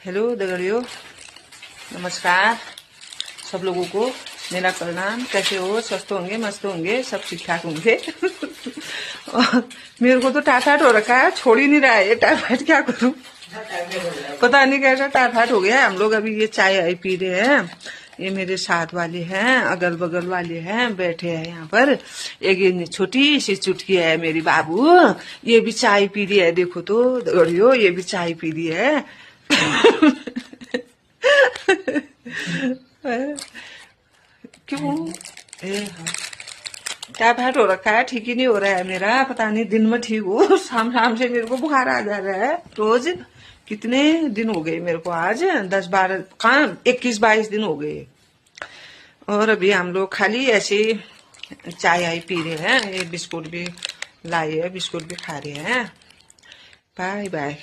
Hello दगड़ियों, नमस्कार सब लोगों को। मेरा प्रणाम। कैसे हो? स्वस्थ होंगे, मस्त होंगे, सब ठीक ठाक होंगे। और मेरे को तो टाटाट हो रखा है, छोड़ ही नहीं रहा है ये टाटाट। क्या करूं, पता नहीं कैसा टाटाट हो गया है। हम लोग अभी ये चाय आई पी रहे हैं। ये मेरे साथ वाले हैं, अगल बगल वाले हैं, बैठे हैं यहाँ पर। एक ये छोटी सी चुटकी है मेरी बाबू, ये भी चाय पी रही है। देखो तो दगड़ियों, ये भी चाय पी रही है। क्यों? क्या फैट हो रखा है, ठीक ही नहीं हो रहा है मेरा। पता नहीं दिन में ठीक हो, शाम शाम से मेरे को बुखार आ जा रहा है रोज। कितने दिन हो गए मेरे को, आज 10-12 कहाँ 21-22 दिन हो गए। और अभी हम लोग खाली ऐसे चाय आई पी रहे हैं। ये बिस्कुट भी लाए है, बिस्कुट भी खा रहे हैं। Bye bye.